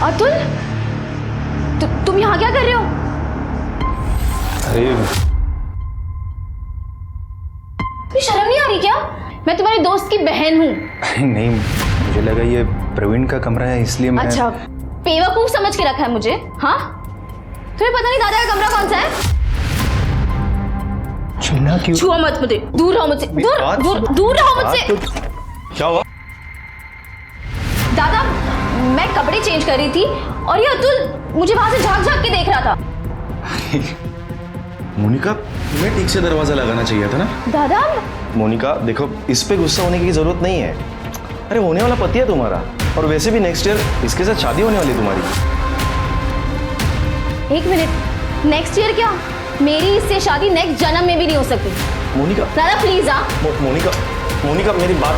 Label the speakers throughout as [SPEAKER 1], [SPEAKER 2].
[SPEAKER 1] अतुल, तुम यहाँ क्या कर रहे हो?
[SPEAKER 2] अरे
[SPEAKER 1] तुम्हें शर्म नहीं आ रही क्या? मैं तुम्हारे दोस्त की बहन हूँ।
[SPEAKER 2] नहीं, मुझे लगा ये प्रवीण का कमरा है इसलिए मैं।
[SPEAKER 1] अच्छा, बेवकूफ समझ के रखा है मुझे? हाँ, तुम्हें पता नहीं दादा का कमरा कौन सा है?
[SPEAKER 2] छीना क्यों?
[SPEAKER 1] छुआ मत मुझे, दूर रहो मुझसे, दूर रहो मुझसे।
[SPEAKER 2] क्या हुआ?
[SPEAKER 1] दादा, मैं कपड़े चेंज कर रही थी और ये अतुल मुझे वहां से झांक झांक के देख रहा था।
[SPEAKER 3] मोनिका, तुम्हें ठीक से दरवाजा लगाना चाहिए था ना।
[SPEAKER 1] दादा,
[SPEAKER 3] मोनिका देखो, इस पे गुस्सा होने की जरूरत नहीं है। अरे होने वाला पति है तुम्हारा, और वैसे भी नेक्स्ट ईयर इसके साथ शादी होने वाली तुम्हारी।
[SPEAKER 1] एक मिनट, नेक्स्ट ईयर क्या? मेरी इससे शादी नेक्स्ट जन्म में भी नहीं हो सकती।
[SPEAKER 3] मोनिका
[SPEAKER 1] दादा प्लीज।
[SPEAKER 3] मोनिका मेरी बात।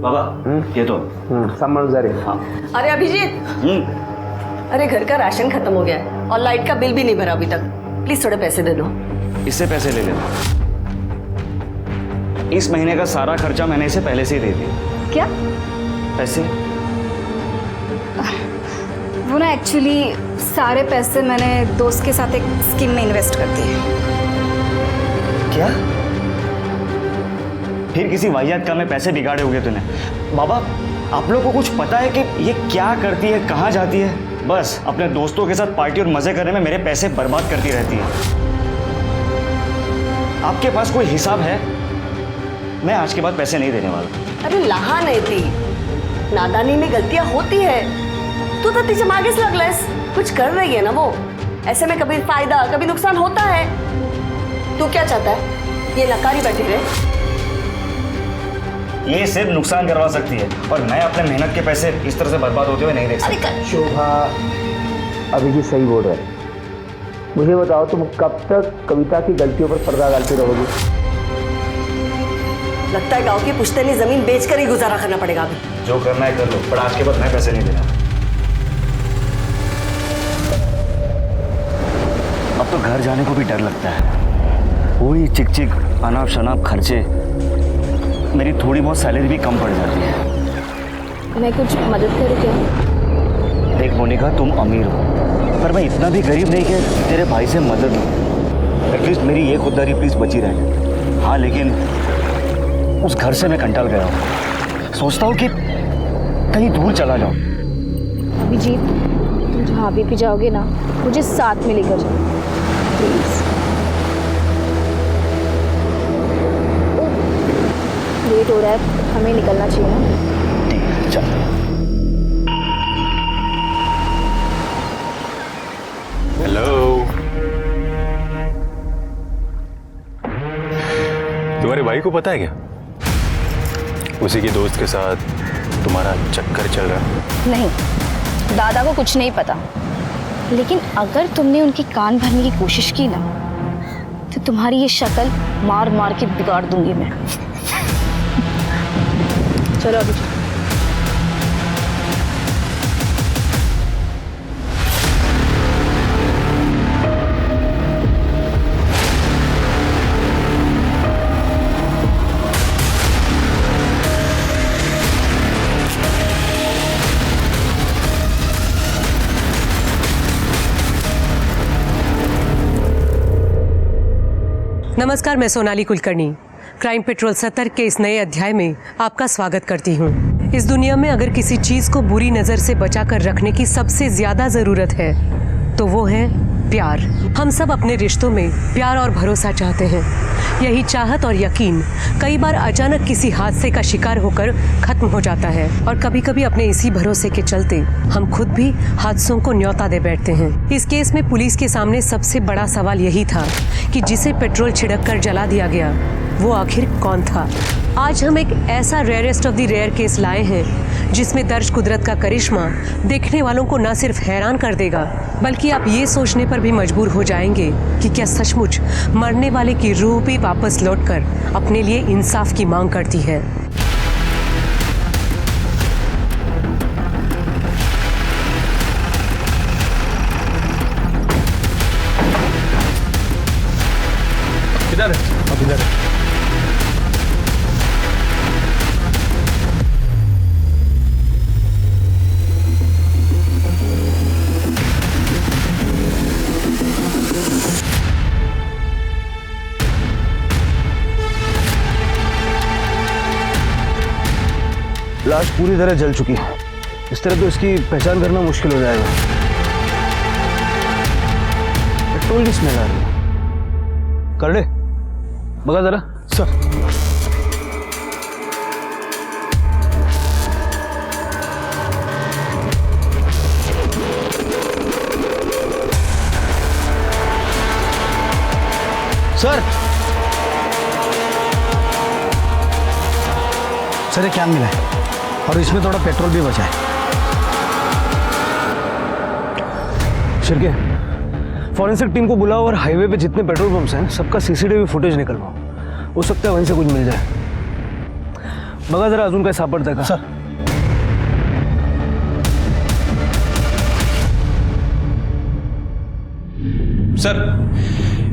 [SPEAKER 3] बाबा, ये तो
[SPEAKER 4] समझ रहे। हाँ।
[SPEAKER 5] अरे अभिजीत, अरे घर का राशन खत्म हो गया है और लाइट का बिल भी नहीं भरा अभी तक। प्लीज थोड़े पैसे दे दो।
[SPEAKER 3] इससे पैसे ले लेना।
[SPEAKER 6] इस महीने का सारा खर्चा मैंने इसे पहले से ही दे दिया।
[SPEAKER 1] क्या?
[SPEAKER 6] पैसे?
[SPEAKER 7] वो ना एक्चुअली सारे पैसे मैंने दोस्त के साथ एक स्कीम में इन्वेस्ट कर दिए।
[SPEAKER 6] क्या? फिर किसी वाहियात काम में पैसे बिगाड़े होंगे तूने। बाबा, आप लोग को कुछ पता है कि ये क्या करती है, कहाँ जाती है? बस अपने दोस्तों के साथ पार्टी और मजे करने में मेरे पैसे बर्बाद करती रहती है। आपके पास कोई हिसाब है? मैं आज के बाद पैसे नहीं देने वाला।
[SPEAKER 5] अरे लहा नहीं थी, नादानी में गलतियां होती है। तू तो तीसरे आगे से लगलस, कुछ कर रही है ना वो। ऐसे में कभी फायदा कभी नुकसान होता है। तू क्या चाहता है? ये नकारी बैठी रहे?
[SPEAKER 6] ये सिर्फ नुकसान करवा सकती है और मैं अपने मेहनत के पैसे इस तरह से बर्बाद होते हुए नहीं देख सकता।
[SPEAKER 4] शोभा, अभिजीत सही बोल रहे। मुझे बताओ, तुम कब तक कविता की गलतियों पर पर्दा डालती रहोगी?
[SPEAKER 5] लगता है गांव की पुश्तैनी जमीन बेचकर ही गुजारा करना पड़ेगा अभी।
[SPEAKER 6] जो करना है कर लो, पर आज के बाद मैं पैसे नहीं देना। अब तो घर जाने को भी डर लगता है। वही चिक चिक अनाप शनाप खर्चे, मेरी थोड़ी बहुत सैलरी भी कम पड़ जाती है।
[SPEAKER 1] मैं कुछ मदद करूँ क्या?
[SPEAKER 6] देख मोनिका, तुम अमीर हो, पर मैं इतना भी गरीब नहीं कि तेरे भाई से मदद लूँ। एटलीस्ट मेरी ये खुददारी प्लीज बची रहे। हाँ, लेकिन उस घर से मैं कंटाल गया हूँ। सोचता हूँ कि कहीं दूर चला जाऊँ।
[SPEAKER 1] अभिजीत, तुम जहाँ भी जाओगे ना, मुझे साथ में लेकर जाओ प्लीज। लेट हो रहा है, हमें निकलना चाहिए ना।
[SPEAKER 6] ठीक है, चल।
[SPEAKER 2] हेलो, तुम्हारे भाई को पता है क्या? उसी के दोस्त के साथ तुम्हारा चक्कर चल रहा है?
[SPEAKER 1] नहीं, दादा को कुछ नहीं पता। लेकिन अगर तुमने उनकी कान भरने की कोशिश की ना, तो तुम्हारी ये शक्ल मार मार के बिगाड़ दूंगी मैं। चलो अभी।
[SPEAKER 8] नमस्कार, मैं सोनाली कुलकर्णी क्राइम पेट्रोल 70 के इस नए अध्याय में आपका स्वागत करती हूँ। इस दुनिया में अगर किसी चीज़ को बुरी नज़र से बचाकर रखने की सबसे ज़्यादा ज़रूरत है तो वो है प्यार। हम सब अपने रिश्तों में प्यार और भरोसा चाहते हैं। यही चाहत और यकीन कई बार अचानक किसी हादसे का शिकार होकर खत्म हो जाता है और कभी कभी अपने इसी भरोसे के चलते हम खुद भी हादसों को न्योता दे बैठते हैं। इस केस में पुलिस के सामने सबसे बड़ा सवाल यही था कि जिसे पेट्रोल छिड़क कर जला दिया गया वो आखिर कौन था। आज हम एक ऐसा rarest of the rare case लाए हैं जिसमें दर्ज कुदरत का करिश्मा देखने वालों को न सिर्फ हैरान कर देगा बल्कि आप ये सोचने पर भी मजबूर हो जाएंगे कि क्या सचमुच मरने वाले की रूह भी वापस लौटकर अपने लिए इंसाफ की मांग करती है।
[SPEAKER 2] किधर है? अब इधर है।
[SPEAKER 6] लाश पूरी तरह जल चुकी है। इस तरह तो इसकी पहचान करना मुश्किल हो जाएगा। पेट्रोल की स्मेल आ रही है। कर ले, बगा जरा।
[SPEAKER 2] सर,
[SPEAKER 6] सर ये क्या मिला है और इसमें थोड़ा पेट्रोल भी बचा है। शिरके, फॉरेंसिक टीम को बुलाओ और हाईवे पे जितने पेट्रोल पंप्स हैं सबका सीसीटीवी फुटेज निकलवाओ। हो सकता है वहीं से कुछ मिल जाए। बघा जरा अजून काय सापडतंय का? सर
[SPEAKER 9] सर,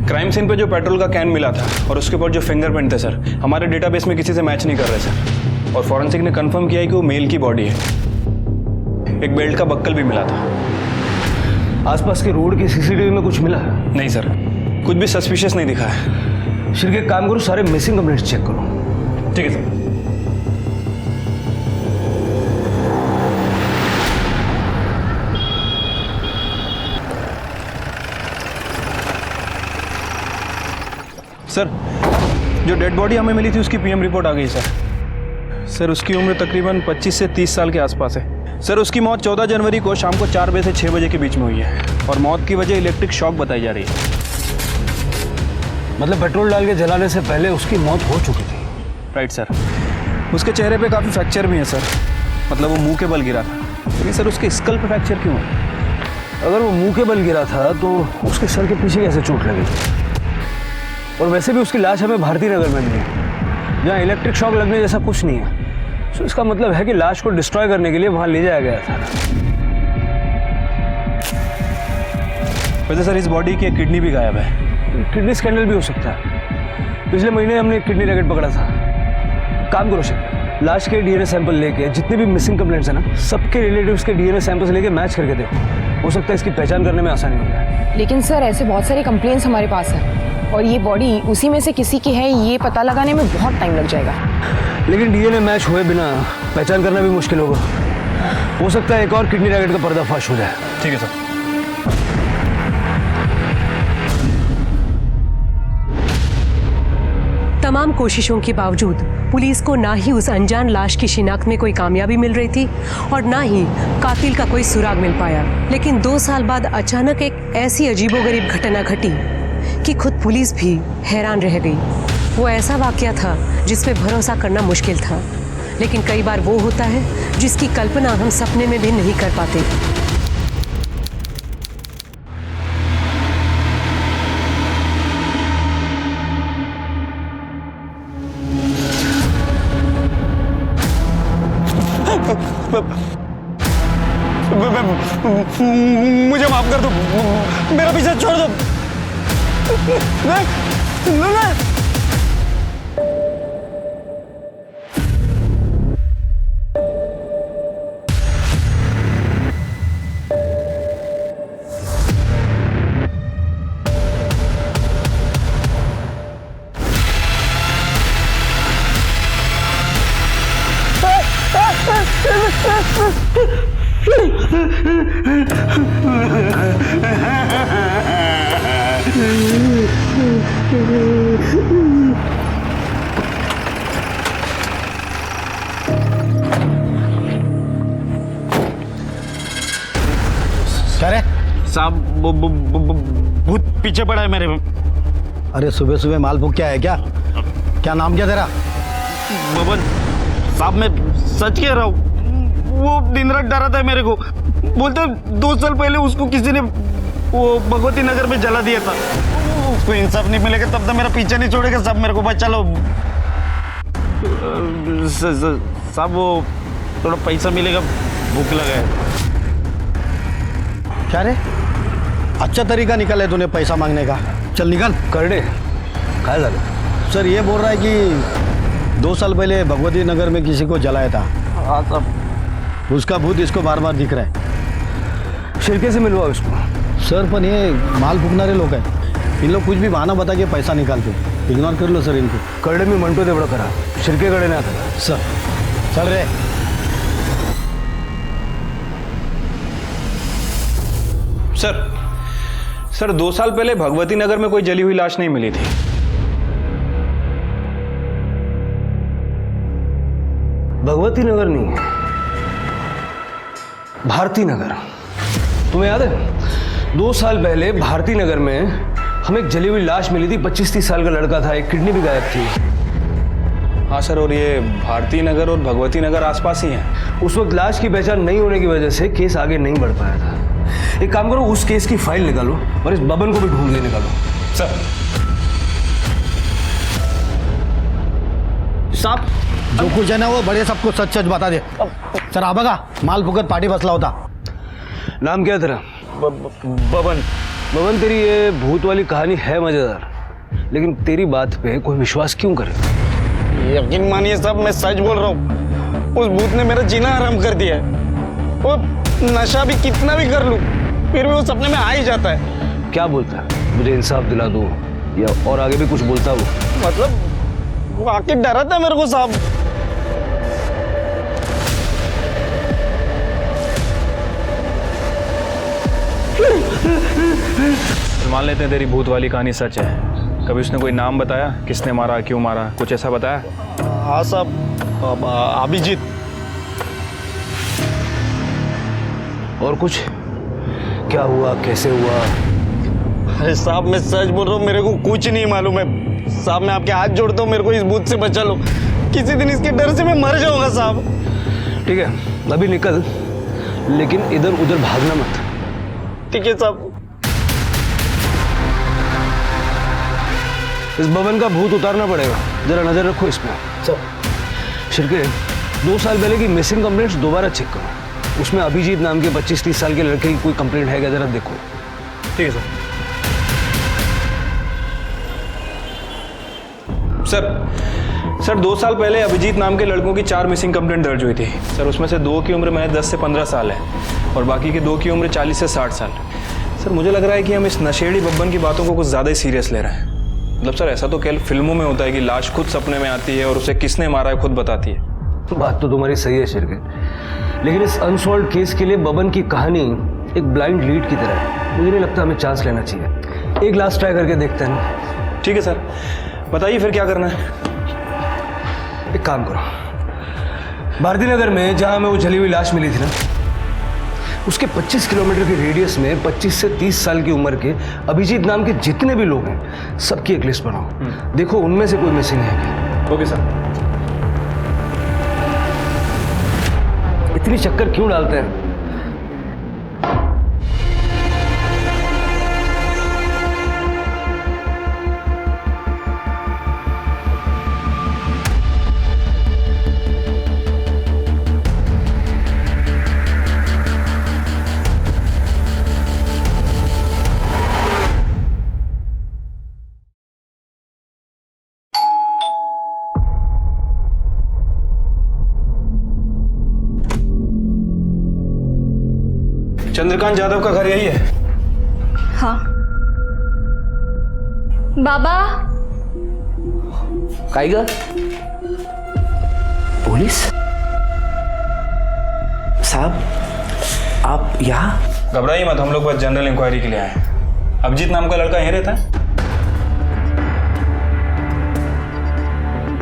[SPEAKER 9] क्राइम सीन पे जो पेट्रोल का कैन मिला था और उसके ऊपर जो फिंगरप्रिंट थे सर, हमारे डेटाबेस में किसी से मैच नहीं कर रहे सर। और फॉरेंसिक ने कंफर्म किया है कि वो मेल की बॉडी है। एक बेल्ट का बक्कल भी मिला था।
[SPEAKER 6] आसपास के रोड की सीसीटीवी में कुछ मिला?
[SPEAKER 9] नहीं सर, कुछ भी सस्पिशियस नहीं दिखा है।
[SPEAKER 6] शिरके, एक काम करो, सारे मिसिंग कंप्लेंट्स चेक करो।
[SPEAKER 9] ठीक है सर। सर, जो डेड बॉडी हमें मिली थी उसकी पीएम रिपोर्ट आ गई सर। सर, उसकी उम्र तकरीबन 25 से 30 साल के आसपास है। सर, उसकी मौत 14 जनवरी को शाम को 4 बजे से 6 बजे के बीच में हुई है और मौत की वजह इलेक्ट्रिक शॉक बताई जा रही है।
[SPEAKER 6] मतलब पेट्रोल डाल के जलाने से पहले उसकी मौत हो चुकी थी?
[SPEAKER 9] Right sir. उसके चेहरे पे काफ़ी फ्रैक्चर भी है सर, मतलब वो मुंह के बल गिरा था। लेकिन सर, उसके स्कल पे फ्रैक्चर क्यों है?
[SPEAKER 6] अगर वो मुंह के बल गिरा था तो उसके सर के पीछे कैसे चोट लगी? और वैसे भी उसकी लाश हमें भारती नगर में मिली, जहाँ इलेक्ट्रिक शॉक लगने जैसा कुछ नहीं है। तो इसका मतलब है कि लाश को डिस्ट्रॉय करने के लिए वहाँ ले जाया गया था।
[SPEAKER 9] वैसे सर, इस बॉडी की एक किडनी भी गायब है।
[SPEAKER 6] किडनी स्कैंडल भी हो सकता है। पिछले महीने हमने एक किडनी रैकेट पकड़ा था। काम करो शिव, लाश के डीएनए सैंपल लेके जितने भी मिसिंग कंप्लेंट्स हैं ना, सबके रिलेटिव्स के डीएनए सैंपल्स लेके मैच करके देखो। हो सकता है इसकी पहचान करने में आसानी हो जाए।
[SPEAKER 10] लेकिन सर, ऐसे बहुत सारी कंप्लेंट्स हमारे पास है और ये बॉडी उसी में से किसी की है, ये पता लगाने में बहुत टाइम लग जाएगा।
[SPEAKER 6] लेकिन डीएनए मैच हुए बिना पहचान करना भी मुश्किल होगा। हो सकता है एक और किडनी रैकेट का पर्दाफाश हो जाए।
[SPEAKER 9] ठीक है सर।
[SPEAKER 8] तमाम कोशिशों के बावजूद पुलिस को ना ही उस अनजान लाश की शिनाख्त में कोई कामयाबी मिल रही थी और ना ही कातिल का कोई सुराग मिल पाया। लेकिन 2 साल बाद अचानक एक ऐसी अजीबोगरीब घटना घटी कि खुद पुलिस भी हैरान रह गई। वो ऐसा वाकया था जिस पे भरोसा करना मुश्किल था, लेकिन कई बार वो होता है जिसकी कल्पना हम सपने में भी नहीं कर पाते।
[SPEAKER 9] मुझे माफ कर दो, मेरा पीछा छोड़ दो।
[SPEAKER 11] क्या रे?
[SPEAKER 6] साहब भूत पीछे पड़ा है मेरे में।
[SPEAKER 11] अरे सुबह सुबह माल भूख क्या है क्या? क्या नाम क्या तेरा?
[SPEAKER 6] बबन साहब, मैं सच कह रहा हूँ, वो दिन रात डरा था मेरे को। बोलते 2 साल पहले उसको किसी ने वो भगवती नगर में जला दिया था। उसको इंसाफ नहीं मिलेगा तब तक मेरा पीछे नहीं छोड़ेगा साहब, मेरे को बचा लो। साहब वो थोड़ा पैसा मिलेगा, भूख लगा है।
[SPEAKER 11] क्या रे? अच्छा तरीका निकाला है तूने पैसा मांगने का। चल निकल कर दे। काय झालं? सर ये बोल रहा है कि 2 साल पहले भगवती नगर में किसी को जलाया था।
[SPEAKER 6] हाँ साहब।
[SPEAKER 11] उसका भूत इसको बार बार दिख रहा है।
[SPEAKER 6] शिरके से मिलवा उसको।
[SPEAKER 11] सर पर ये माल फूकणारे लोग हैं, इन लोग कुछ भी बहाना बता के पैसा निकालते। इग्नोर कर लो सर इनको।
[SPEAKER 6] करडे मी म्हणतो तेवढं करा, शिरकेकडे नाही आता।
[SPEAKER 11] सर चल रे।
[SPEAKER 9] सर 2 साल पहले भगवती नगर में कोई जली हुई लाश नहीं मिली थी।
[SPEAKER 12] भगवती नगर नहीं, भारती नगर। तुम्हें याद है 2 साल पहले भारती नगर में हमें एक जली हुई लाश मिली थी। 25-30 साल का लड़का था, एक किडनी भी गायब थी।
[SPEAKER 9] हाँ सर, और ये भारती नगर और भगवती नगर आसपास ही हैं।
[SPEAKER 12] उस वक्त लाश की पहचान नहीं होने की वजह से केस आगे नहीं बढ़ पाया था। एक काम करो, उस केस की फाइल निकालो और इस बबन को भी ढूंढ के निकालो।
[SPEAKER 9] सर
[SPEAKER 11] साहब जो कुछ है ना वो बड़े सबको सच सच बता दे। सर आ बघा माल फुकट पार्टी बसला होता।
[SPEAKER 12] नाम क्या है तेरा?
[SPEAKER 6] बबन।
[SPEAKER 12] बबन, तेरी ये भूत वाली कहानी है मजेदार, लेकिन तेरी बात पे कोई विश्वास क्यों करे?
[SPEAKER 6] यकीन मानिए साहब, मैं सच बोल रहा हूँ। उस भूत ने मेरा जीना हराम कर दिया है। वो नशा भी कितना भी कर लूं, फिर भी वो सपने में आ ही जाता है।
[SPEAKER 12] क्या बोलता है? मुझे इंसाफ दिला दो, या और आगे भी कुछ बोलता वो?
[SPEAKER 6] मतलब वो आके डरा था मेरे को साहब।
[SPEAKER 9] मान लेते हैं तेरी भूत वाली कहानी सच है। कभी उसने कोई नाम बताया, किसने मारा, क्यों मारा, कुछ ऐसा बताया?
[SPEAKER 6] हाँ साहब, अभिजीत।
[SPEAKER 12] और कुछ? क्या हुआ, कैसे हुआ?
[SPEAKER 6] अरे साहब मैं सच बोल रहा हूँ, मेरे को कुछ नहीं मालूम है साहब। मैं आपके हाथ जोड़ता हूँ, मेरे को इस भूत से बचा लो। किसी दिन इसके डर से मैं मर जाऊंगा साहब।
[SPEAKER 12] ठीक है, अभी निकल, लेकिन इधर उधर भागना मत।
[SPEAKER 6] ठीक है साहब।
[SPEAKER 12] इस भवन का भूत उतारना पड़ेगा, जरा नजर रखो इस पे। शिरके, 2 साल पहले की मिसिंग कंप्लेंट्स दोबारा चेक करो। उसमें अभिजीत नाम के 25-30 साल के लड़के की कोई कंप्लेंट है क्या, जरा देखो।
[SPEAKER 9] ठीक है सर 2 साल पहले अभिजीत नाम के लड़कों की 4 मिसिंग कंप्लेंट दर्ज हुई थी सर। उसमें से 2 की उम्र मैंने 10 से 15 साल है और बाकी के 2 की उम्र 40 से 60 साल। सर मुझे लग रहा है कि हम इस नशेड़ी बब्बन की बातों को कुछ ज़्यादा ही सीरियस ले रहे हैं। मतलब सर ऐसा तो केवल फिल्मों में होता है कि लाश खुद सपने में आती है और उसे किसने मारा है खुद बताती है।
[SPEAKER 12] बात तो तुम्हारी सही है शिरके, लेकिन इस अनसॉल्व्ड केस के लिए बबन की कहानी एक ब्लाइंड लीड की तरह है। मुझे नहीं लगता हमें चांस लेना चाहिए। एक लास्ट ट्राई करके देखते हैं ना।
[SPEAKER 9] ठीक है सर, बताइए फिर क्या करना है।
[SPEAKER 12] एक काम करो, भारती नगर में जहां हमें वो जली हुई लाश मिली थी ना, उसके 25 किलोमीटर के रेडियस में 25 से 30 साल की उम्र के अभिजीत नाम के जितने भी लोग हैं सबकी एक लिस्ट बनाओ। देखो उनमें से कोई मिसिंग है क्या।
[SPEAKER 9] Okay sir.
[SPEAKER 12] इतनी चक्कर क्यों डालते हैं?
[SPEAKER 9] चंद्रकांत यादव का घर यही है?
[SPEAKER 7] हाँ। बाबा,
[SPEAKER 4] काय ग? पुलिस? साहब आप यहाँ?
[SPEAKER 9] घबराइए मत, हम लोग बस जनरल इंक्वायरी के लिए आए हैं। अभिजीत नाम का लड़का यहीं रहता है?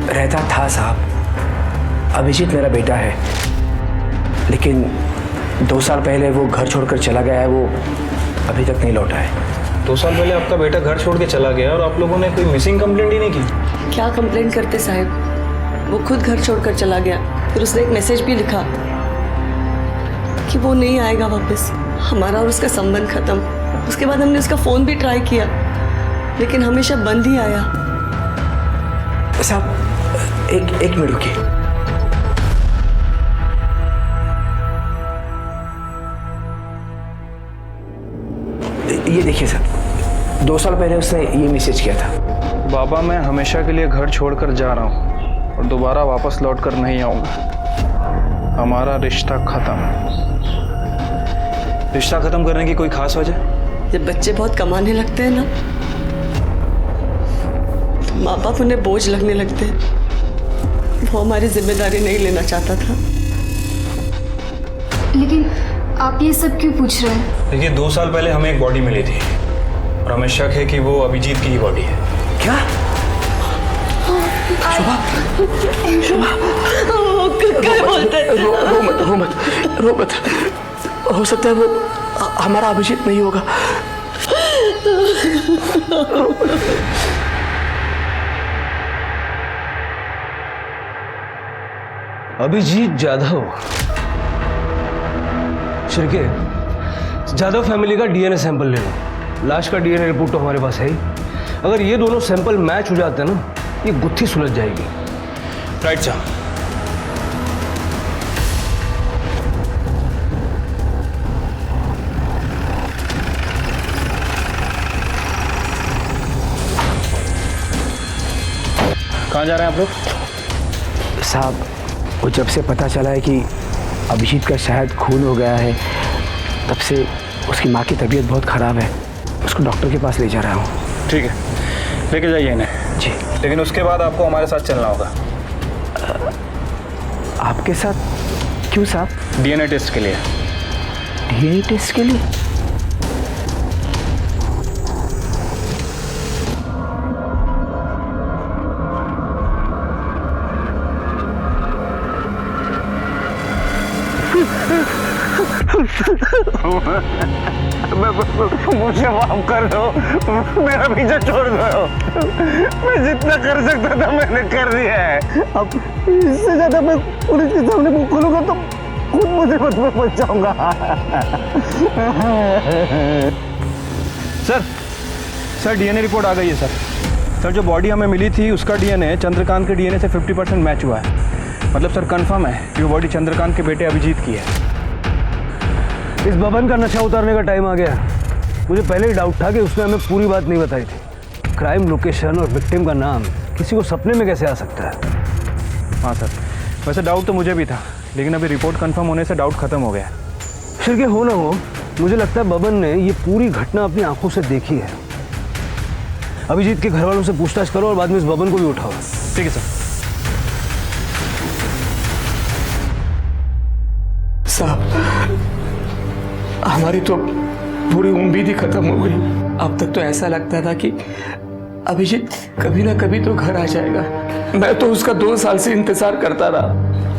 [SPEAKER 4] रहता था साहब। अभिजीत मेरा बेटा है, लेकिन 2 साल पहले वो घर छोड़कर चला गया है। वो अभी तक नहीं लौटा है।
[SPEAKER 9] 2 साल पहले आपका बेटा घर छोड़ के चला गया और आप लोगों ने कोई मिसिंग कंप्लेंट ही नहीं की?
[SPEAKER 5] क्या कंप्लेंट करते साहब, वो खुद घर छोड़कर चला गया। फिर उसने एक मैसेज भी लिखा कि वो नहीं आएगा वापस, हमारा और उसका संबंध खत्म। उसके बाद हमने उसका फ़ोन भी ट्राई किया, लेकिन हमेशा बंद ही आया।
[SPEAKER 4] साहब एक मिनट रुकिए। ये देखिए सर, 2 साल पहले उसने ये मैसेज किया था।
[SPEAKER 9] बाबा, मैं हमेशा के लिए घर छोड़कर जा रहा हूँ और दोबारा वापस लौट कर नहीं आऊँगा। हमारा रिश्ता खत्म। रिश्ता खत्म करने की कोई खास वजह?
[SPEAKER 5] जब बच्चे बहुत कमाने लगते हैं ना, तो माँ बाप उन्हें बोझ लगने लगते हैं। वो हमारी जिम्मेदारी नहीं लेना चाहता था।
[SPEAKER 7] लेकिन आप ये सब क्यों पूछ रहे हैं?
[SPEAKER 9] देखिए, 2 साल पहले हमें एक बॉडी मिली थी और हमें शक है कि वो अभिजीत की ही बॉडी है।
[SPEAKER 4] क्या?
[SPEAKER 5] क्या बोलते हैं?
[SPEAKER 4] रो मत। हो सकता है वो हमारा अभिजीत नहीं होगा।
[SPEAKER 12] अभिजीत जाधव? शिर्के, जाधव फैमिली का डीएनए सैंपल ले लो। लाश का डीएनए रिपोर्ट तो हमारे पास है ही। अगर ये दोनों सैंपल मैच हो जाते हैं ना, ये गुत्थी सुलझ जाएगी।
[SPEAKER 9] राइट साहब। कहाँ जा रहे हैं आप लोग?
[SPEAKER 4] साहब, वो जब से पता चला है कि अभिजीत का शायद खून हो गया है, तब से उसकी माँ की तबीयत बहुत ख़राब है। उसको डॉक्टर के पास ले जा रहा हूँ।
[SPEAKER 9] ठीक है, लेके जाइए इन्हें।
[SPEAKER 4] जी।
[SPEAKER 9] लेकिन उसके बाद आपको हमारे साथ चलना होगा।
[SPEAKER 4] आपके साथ? क्यों साहब?
[SPEAKER 9] डीएनए टेस्ट के लिए।
[SPEAKER 4] डीएनए टेस्ट के लिए?
[SPEAKER 6] मुझे माफ कर दो, मेरा पीछा छोड़ दो। मैं जितना कर सकता था मैंने कर दिया है। अब इससे ज्यादा मैं पुलिस के सामने मुंह खोलूंगा तो खुद मुसीबत में फंस जाऊंगा।
[SPEAKER 9] सर डीएनए रिपोर्ट आ गई है सर। जो बॉडी हमें मिली थी उसका डीएनए चंद्रकांत के डीएनए से 50% मैच हुआ है। मतलब सर कंफर्म है कि वो बॉडी चंद्रकांत के बेटे अभिजीत की है।
[SPEAKER 12] इस बबन का नशा उतारने का टाइम आ गया। मुझे पहले ही डाउट था कि उसने हमें पूरी बात नहीं बताई थी। क्राइम लोकेशन और विक्टिम का नाम किसी को सपने में कैसे आ सकता है?
[SPEAKER 9] हाँ सर, वैसे डाउट तो मुझे भी था, लेकिन अभी रिपोर्ट कंफर्म होने से डाउट खत्म हो गया।
[SPEAKER 12] फिर हो ना हो, मुझे लगता है बबन ने ये पूरी घटना अपनी आंखों से देखी है। अभिजीत के घर वालों से पूछताछ करो और बाद में इस बबन को भी उठाओ।
[SPEAKER 9] ठीक है सर।
[SPEAKER 13] साहब, हमारी तो पूरी उम्मीद ही खत्म हो गई। अब तक तो ऐसा लगता था कि अभिजीत कभी ना कभी तो घर आ जाएगा। मैं तो उसका 2 साल से इंतजार करता रहा,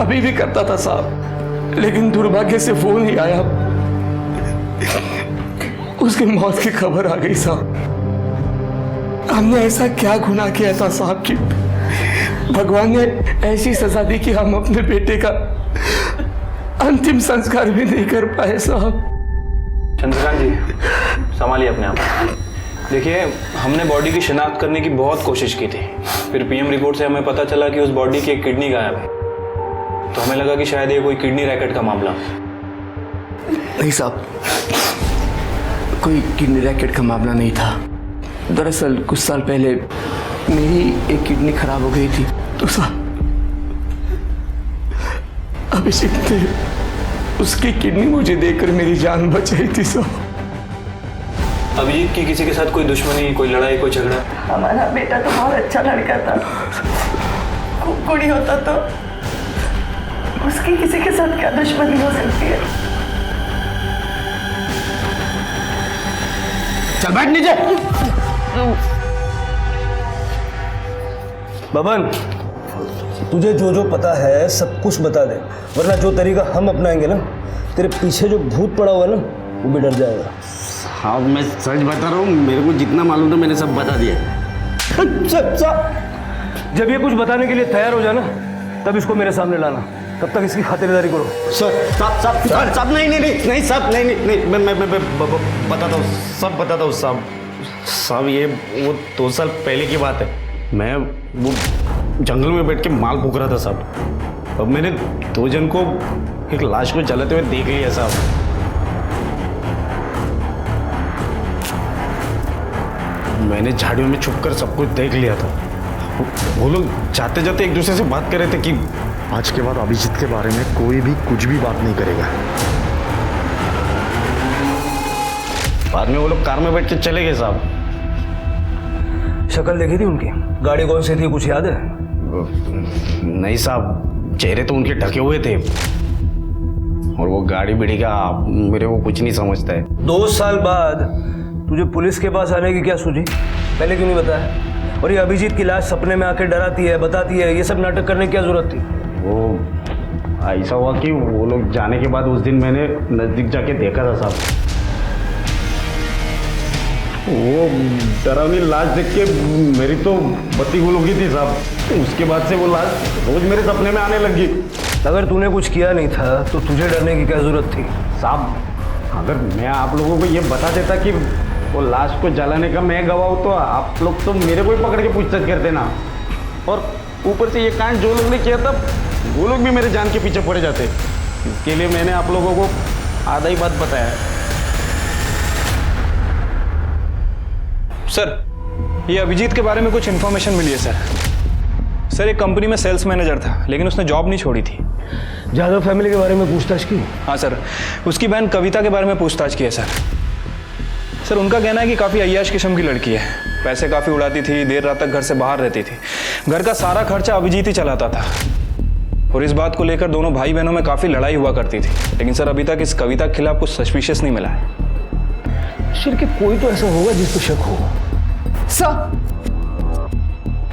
[SPEAKER 13] अभी भी करता था साहब, लेकिन दुर्भाग्य से वो नहीं आया। उसकी मौत की खबर आ गई साहब। हमने ऐसा क्या गुनाह किया था साहब कि भगवान ने ऐसी सजा दी कि हम अपने बेटे का अंतिम संस्कार भी नहीं कर पाए साहब।
[SPEAKER 9] चंद्रकांत जी, संभालिए अपने आप। देखिए, हमने बॉडी की शिनाख्त करने की बहुत कोशिश की थी। फिर पीएम रिपोर्ट से हमें पता चला कि उस बॉडी की एक किडनी गायब है। तो हमें लगा कि शायद ये कोई किडनी रैकेट का मामला।
[SPEAKER 13] नहीं साहब, कोई किडनी रैकेट का मामला नहीं था। दरअसल कुछ साल पहले मेरी एक किडनी खराब हो गई थी, तो साहब अभिजीत ने उसकी किडनी मुझे देकर मेरी जान बचाई थी साहब।
[SPEAKER 9] अभिजीत की किसी के साथ कोई दुश्मनी, कोई लड़ाई, कोई झगड़ा?
[SPEAKER 5] हमारा बेटा तो बहुत अच्छा लड़का था, खूब गुणी होता तो उसकी किसी के साथ क्या दुश्मनी हो सकती है?
[SPEAKER 11] चल बैठ नीचे।
[SPEAKER 12] बबन, तुझे जो जो पता है सब कुछ बता दे, वरना जो तरीका हम अपनाएंगे ना, तेरे पीछे जो भूत पड़ा हुआ है ना, वो भी डर जाएगा।
[SPEAKER 11] हाँ मैं सच बता रहा हूँ, मेरे को जितना मालूम था मैंने सब बता दिया।
[SPEAKER 12] जब ये कुछ बताने के लिए तैयार हो जाना, तब इसको मेरे सामने लाना, तब तक इसकी खातिरदारी करो।
[SPEAKER 11] साहब नहीं साहब, नहीं मैं बताता हूँ, सब बताता हूँ साहब। ये वो 2 साल पहले की बात है। मैं वो जंगल में बैठ के माल फूक रहा था साहब। अब मैंने 2 जन को एक लाश को जलाते हुए देख लिया साहब। मैंने झाड़ियों में छुपकर सब कुछ देख लिया था। वो लोग जाते जाते एक दूसरे से बात कर रहे थे कि आज के बाद अभिजीत के बारे में कोई भी कुछ भी बात नहीं करेगा। बाद में वो लोग कार में बैठ के चले गए साहब।
[SPEAKER 12] शक्ल देखी थी उनकी? गाड़ी कौन सी थी, कुछ याद है?
[SPEAKER 11] नहीं साहब, चेहरे तो उनके ढके हुए थे, और वो गाड़ी बिड़ी का मेरे को कुछ नहीं समझता है।
[SPEAKER 12] 2 साल बाद तुझे पुलिस के पास आने की क्या सूझी? पहले क्यों नहीं बताया? और ये अभिजीत की लाश सपने में आके डराती है, बताती है, ये सब नाटक करने की क्या जरूरत थी?
[SPEAKER 11] वो ऐसा हुआ कि वो लोग जाने के बाद उस दिन मैंने नजदीक जाके देखा था साहब। वो डरावनी लाश देख के मेरी तो बत्ती गुल हो गई थी साहब। उसके बाद से वो लाश रोज मेरे सपने में आने लगी।
[SPEAKER 12] अगर तूने कुछ किया नहीं था तो तुझे डरने की क्या जरूरत थी?
[SPEAKER 11] साहब, अगर मैं आप लोगों को ये बता देता कि वो लाश को जलाने का मैं गवाह हूं, तो आप लोग तो मेरे को ही पकड़ के पूछताछ करते ना। और ऊपर से ये कांड जो लोग ने किया था, वो लोग भी मेरे जान के पीछे पड़े जाते। इसके लिए मैंने आप लोगों को आधा ही बात बताया।
[SPEAKER 9] सर, ये अभिजीत के बारे में कुछ इन्फॉर्मेशन मिली है सर। एक कंपनी में सेल्स मैनेजर था, लेकिन उसने जॉब नहीं छोड़ी थी।
[SPEAKER 12] जादव फैमिली के बारे में पूछताछ की?
[SPEAKER 9] हाँ सर, उसकी बहन कविता के बारे में पूछताछ की है सर। उनका कहना है कि काफ़ी अय्याश किस्म की लड़की है, पैसे काफ़ी उड़ाती थी, देर रात तक घर से बाहर रहती थी, घर का सारा खर्चा अभिजीत ही चलाता था। और इस बात को लेकर दोनों भाई बहनों में काफ़ी लड़ाई हुआ करती थी। लेकिन सर, अभी तक इस कविता के खिलाफ कुछ सस्पिशियस नहीं मिला है।
[SPEAKER 12] शिर के कोई तो ऐसा होगा जिस पर शक हो।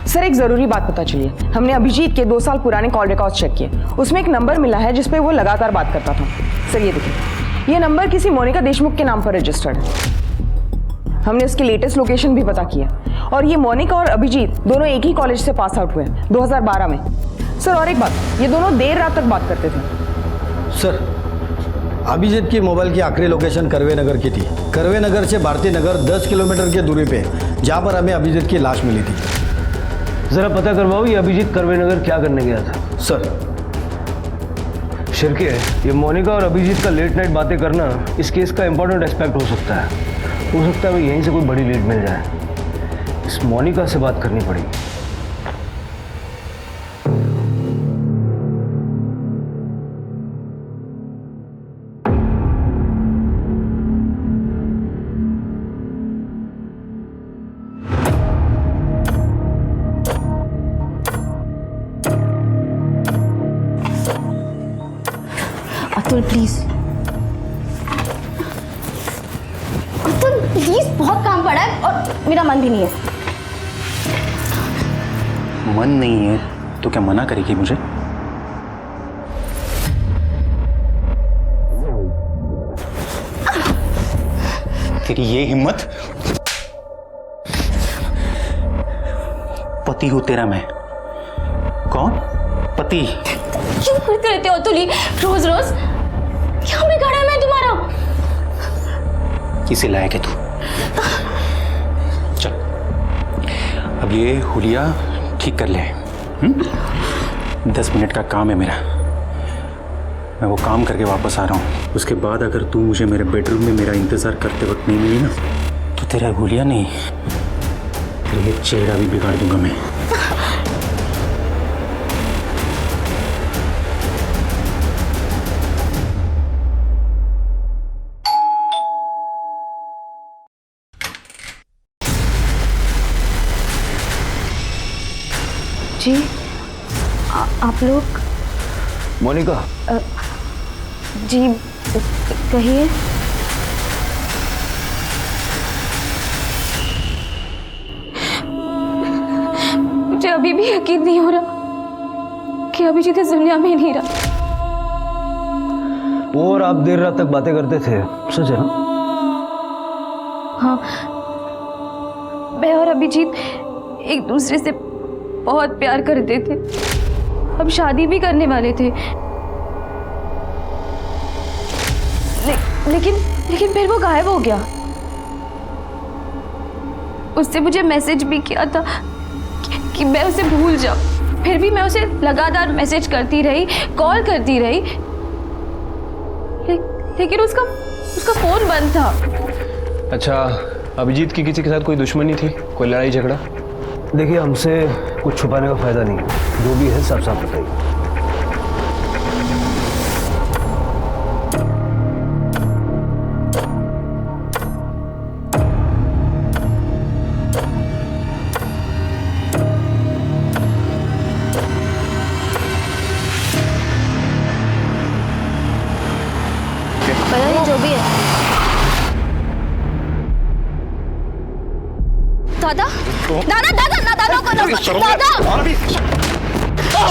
[SPEAKER 10] सर, एक जरूरी बात पता चली है। हमने अभिजीत के 2 साल पुराने कॉल रिकॉर्ड्स चेक किए, उसमें एक नंबर मिला है जिस पे वो लगातार बात करता था। सर ये देखिए, ये नंबर किसी मोनिका देशमुख के नाम पर रजिस्टर्ड है। हमने उसकी लेटेस्ट लोकेशन भी पता किया, और ये मोनिका और अभिजीत दोनों एक ही कॉलेज से पास आउट हुए 2012 में। सर और एक बात, ये दोनों देर रात तक बात करते थे।
[SPEAKER 11] सर, अभिजीत की मोबाइल की आखिरी लोकेशन करवे नगर की थी। करवे नगर से भारती नगर 10 किलोमीटर की दूरी पे, जहाँ पर हमें अभिजीत की लाश मिली थी।
[SPEAKER 12] जरा पता करवाओ, ये अभिजीत करवे नगर क्या करने गया था?
[SPEAKER 11] सर,
[SPEAKER 12] शिरके, ये मोनिका और अभिजीत का लेट नाइट बातें करना इस केस का इंपॉर्टेंट एस्पेक्ट हो सकता है। हो सकता है यहीं से कोई बड़ी लीड मिल जाए। इस मोनिका से बात करनी पड़ेगी।
[SPEAKER 1] अतुल प्लीज, अतुल प्लीज, बहुत काम पड़ा है और मेरा मन भी नहीं है।
[SPEAKER 2] मन नहीं है तो क्या मना करेगी मुझे? तेरी ये हिम्मत! पति हूं तेरा मैं। कौन? पति।
[SPEAKER 1] क्यों करते रहते हो अतुल रोज रोज? क्या बिगाड़ा है मैं तुम्हारा?
[SPEAKER 2] किसे लायक है तू? चल, अब ये हुलिया ठीक कर ले। 10 मिनट का काम है मेरा, मैं वो काम करके वापस आ रहा हूँ। उसके बाद अगर तू मुझे मेरे बेडरूम में मेरा इंतजार करते वक्त नहीं मिली ना, तो तेरा हुलिया नहीं, तेरा ये चेहरा भी बिगाड़ दूंगा मैं।
[SPEAKER 1] जी, आप लोग?
[SPEAKER 12] मोनिका।
[SPEAKER 1] जी कहिए। अभी भी यकीन नहीं हो रहा कि अभिजीत इस दुनिया में ही नहीं रहा।
[SPEAKER 12] वो और आप देर रात तक बातें करते थे, सच है ना?
[SPEAKER 1] हाँ, मैं और अभिजीत एक दूसरे से बहुत प्यार करते थे। हम शादी भी करने वाले थे। लेकिन फिर वो गायब हो गया। उसने मुझे मैसेज भी किया था कि मैं उसे भूल जाऊं। फिर भी मैं उसे लगातार मैसेज करती रही, कॉल करती रही, लेकिन उसका फोन बंद था।
[SPEAKER 9] अच्छा, अभिजीत की किसी के साथ कोई दुश्मनी थी, कोई लड़ाई झगड़ा?
[SPEAKER 12] देखिए, हमसे कुछ छुपाने का फायदा नहीं है, जो भी है साफ साफ बताइए।
[SPEAKER 1] पता नहीं, जो भी है। दादा दादा दादा ना दादा को ना दादा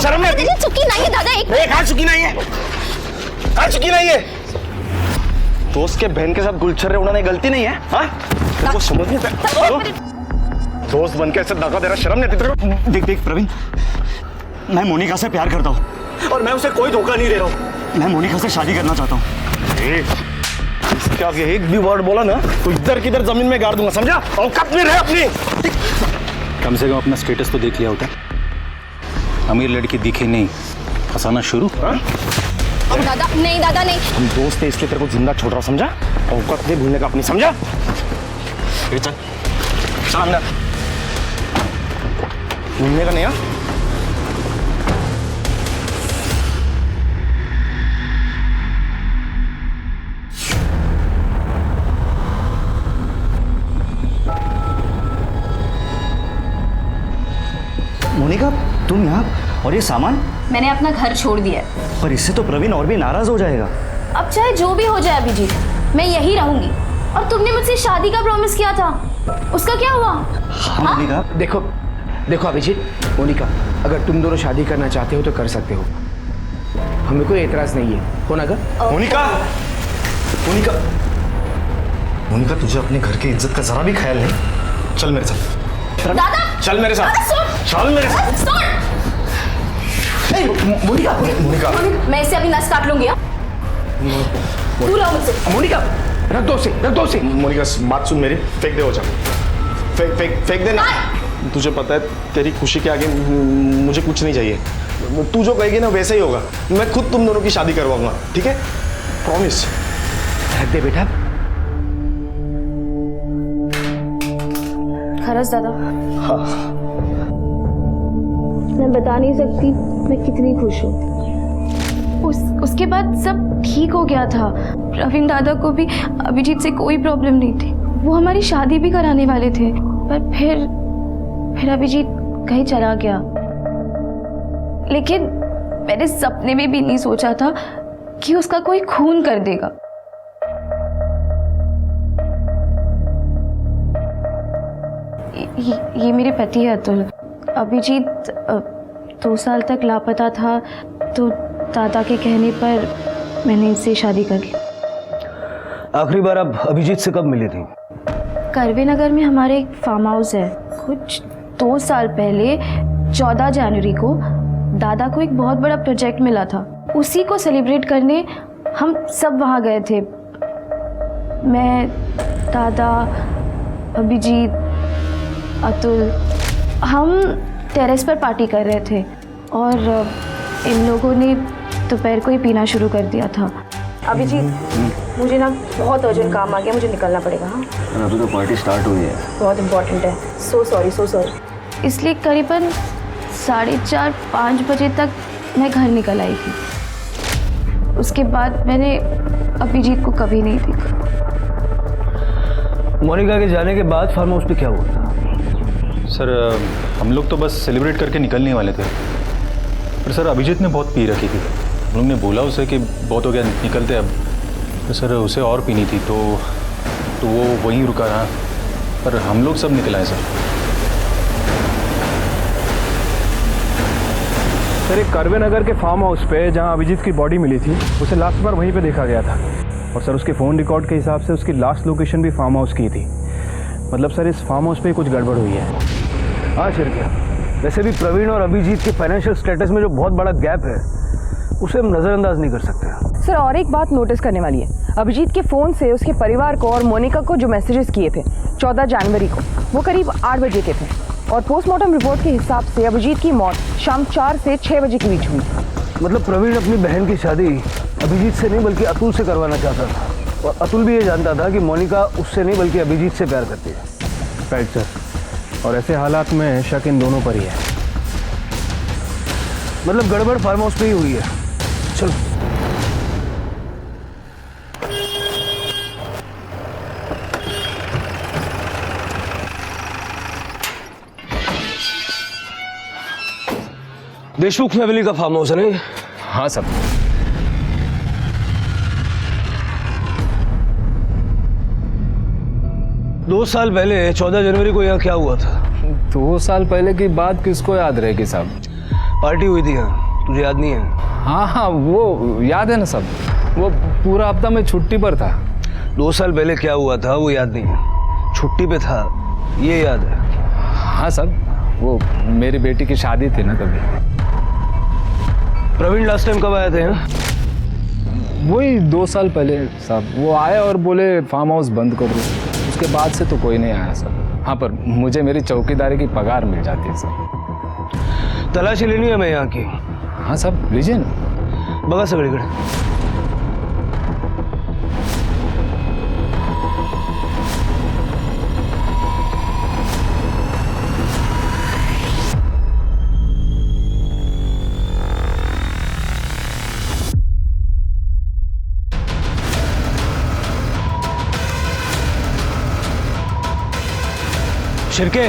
[SPEAKER 11] शर्म नहीं आती?
[SPEAKER 1] चुकी नहीं है दादा। एक
[SPEAKER 11] कहाँ चुकी नहीं है? कहाँ चुकी नहीं है? दोस्त के बहन के साथ गुलछर्रे उड़ाने गलती नहीं है? हाँ? वो समझ नहीं आता। दोस्त बन के ऐसे धक्का दे रहा, शर्म नहीं आती तेरे को?
[SPEAKER 6] देख देख प्रवीण, मैं मोनिका से प्यार करता हूँ और मैं उसे कोई धोखा नहीं दे रहा हूँ। मैं मोनिका से शादी करना चाहता हूँ।
[SPEAKER 11] इसके आगे एक भी वर्ड बोला ना तो इधर किधर जमीन में गाड़ दूंगा, समझा? औकात में रहे अपनी।
[SPEAKER 2] कम से कम अपना स्टेटस तो देख लिया होता। अमीर लड़की दिखे नहीं, फंसाना शुरू।
[SPEAKER 1] दादा नहीं, दादा नहीं।
[SPEAKER 11] हम दोस्त है इसलिए तेरे को जिंदा छोड़ रहा, समझा? औकात नहीं भूलने का अपनी, समझा? चल चल अंदर, भूलने का नहीं। हाँ,
[SPEAKER 6] मोनिका, तुम यहाँ और ये सामान?
[SPEAKER 1] मैंने अपना घर छोड़ दिया है।
[SPEAKER 6] पर इससे तो प्रवीण और भी नाराज हो जाएगा।
[SPEAKER 1] अब चाहे जो भी हो जाए अभिजीत, मैं यही रहूंगी। और तुमने मुझसे शादी का प्रॉमिस किया था, उसका क्या हुआ?
[SPEAKER 6] हाँ मोनिका।
[SPEAKER 4] देखो अभिजीत, मोनिका, अगर तुम दोनों शादी करना चाहते हो तो कर सकते हो, हमें कोई एतराज नहीं है। हो ना गा?
[SPEAKER 11] मोनिका, मोनिका, मोनिका, तुझे अपने घर की इज्जत का जरा भी ख्याल नहीं? चल मेरे साथ।
[SPEAKER 1] दादा
[SPEAKER 11] चल मेरे साथ, चल मेरे साथ।
[SPEAKER 4] मोनिका,
[SPEAKER 11] मोनिका,
[SPEAKER 1] मैं इसे अभी नस काट लूंगी। दूर रहो मुझसे।
[SPEAKER 4] मोनिका, रख दो उसे।
[SPEAKER 11] मोनिका, बात सुन मेरी, फेंक दे वो चाकू, फेंक दे ना। तुझे पता है तेरी खुशी के आगे मुझे कुछ नहीं चाहिए। तू जो कहेगी ना वैसे ही होगा। मैं खुद तुम दोनों की शादी करवाऊंगा, ठीक है? प्रॉमिस।
[SPEAKER 4] रख दे बेटा।
[SPEAKER 1] खरस दादा,
[SPEAKER 11] हाँ,
[SPEAKER 1] मैं बता नहीं सकती मैं कितनी खुश हूँ। उसके बाद सब ठीक हो गया था। प्रवीण दादा को भी अभिजीत से कोई प्रॉब्लम नहीं थी। वो हमारी शादी भी कराने वाले थे, पर फिर अभिजीत कहीं चला गया। लेकिन मैंने सपने में भी नहीं सोचा था कि उसका कोई खून कर देगा। ये मेरे पति है अतुल। अभिजीत 2 साल तक लापता था, तो दादा के कहने पर मैंने इससे शादी कर ली।
[SPEAKER 12] आखिरी बार आप अभिजीत से कब मिली थी?
[SPEAKER 1] करवे नगर में हमारे एक फार्म हाउस है। कुछ 2 साल पहले 14 जनवरी को दादा को एक बहुत बड़ा प्रोजेक्ट मिला था। उसी को सेलिब्रेट करने हम सब वहाँ गए थे। मैं, दादा, अभिजीत, अतुल, हम टेरेस पर पार्टी कर रहे थे और इन लोगों ने दोपहर को ही पीना शुरू कर दिया था। अभिजीत, मुझे ना बहुत अर्जेंट काम आ गया, मुझे निकलना पड़ेगा। हाँ,
[SPEAKER 6] अभी तो पार्टी स्टार्ट हुई है।
[SPEAKER 1] बहुत इम्पोर्टेंट है। So sorry. इसलिए करीबन 4:30-5 बजे तक मैं घर निकल आई थी। उसके बाद मैंने अभिजीत को कभी नहीं देखा।
[SPEAKER 12] मोनिका के जाने के बाद फार्म हाउस पे क्या हुआ था?
[SPEAKER 2] सर, हम लोग तो बस सेलिब्रेट करके निकलने वाले थे, पर सर अभिजीत ने बहुत पी रखी थी। हम लोग ने बोला उसे कि बहुत हो गया, निकलते अब। तो सर उसे और पीनी थी, तो वो वहीं रुका रहा, पर हम लोग सब निकल आए सर।
[SPEAKER 9] सर एक करवे नगर के फार्म हाउस पे जहां अभिजीत की बॉडी मिली थी उसे लास्ट बार वहीं पे देखा गया था और सर उसके फ़ोन रिकॉर्ड के हिसाब से उसकी लास्ट लोकेशन भी फार्म हाउस की थी। मतलब सर इस फार्म हाउस पे कुछ गड़बड़ हुई है।
[SPEAKER 12] हाँ शिरकिया, वैसे भी प्रवीण और अभिजीत के फाइनेंशियल स्टेटस में जो बहुत बड़ा गैप है उसे हम नज़रअंदाज नहीं कर सकते।
[SPEAKER 10] सर और एक बात नोटिस करने वाली है, अभिजीत के फ़ोन से उसके परिवार को और मोनिका को जो मैसेजेस किए थे 14 जनवरी को वो करीब 8 बजे के थे और पोस्टमार्टम रिपोर्ट के हिसाब से अभिजीत की मौत शाम 4 से 6 बजे के बीच हुई।
[SPEAKER 12] मतलब प्रवीण अपनी बहन की शादी अभिजीत से नहीं बल्कि अतुल से करवाना चाहता था और अतुल भी ये जानता था कि मोनिका उससे नहीं बल्कि अभिजीत से प्यार करती है।
[SPEAKER 9] राइट सर, और ऐसे हालात में शक इन दोनों पर ही है।
[SPEAKER 12] मतलब गड़बड़ फार्म हाउस पे ही हुई है। चलो देशमुख फैमिली का फार्म हाउस है नहीं?
[SPEAKER 6] हाँ सब।
[SPEAKER 12] दो साल पहले 14 जनवरी को यहाँ क्या हुआ था?
[SPEAKER 14] 2 साल पहले की बात किसको याद रहेगी साहब?
[SPEAKER 12] पार्टी हुई थी यहाँ, तुझे याद नहीं है?
[SPEAKER 14] हाँ हाँ वो याद है ना सब, वो पूरा हफ्ता में छुट्टी पर था।
[SPEAKER 12] 2 साल पहले क्या हुआ था वो याद नहीं है, छुट्टी पे था ये याद है।
[SPEAKER 14] हाँ सब, वो मेरी बेटी की शादी थी ना तभी।
[SPEAKER 12] प्रवीण लास्ट टाइम कब आए थे यहाँ?
[SPEAKER 14] वही 2 साल पहले साहब। वो आए और बोले फार्म हाउस बंद कर दो, उसके बाद से तो कोई नहीं आया सर। हाँ पर मुझे मेरी चौकीदारी की पगार मिल जाती है सर।
[SPEAKER 12] तलाशी लेनी है मैं यहाँ की।
[SPEAKER 14] हाँ साहब लीजिए ना।
[SPEAKER 12] बगा सगळीकडे। शिरके,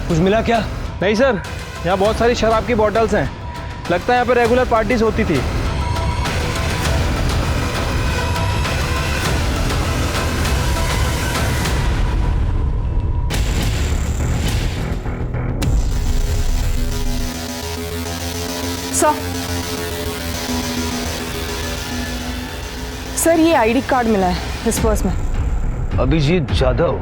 [SPEAKER 12] कुछ मिला क्या?
[SPEAKER 9] नहीं सर, यहाँ बहुत सारी शराब की बॉटल्स हैं, लगता है यहाँ पे रेगुलर पार्टीज होती थी।
[SPEAKER 10] सर ये आईडी कार्ड मिला है इस पर्स में।
[SPEAKER 12] अभिजीत जाधव।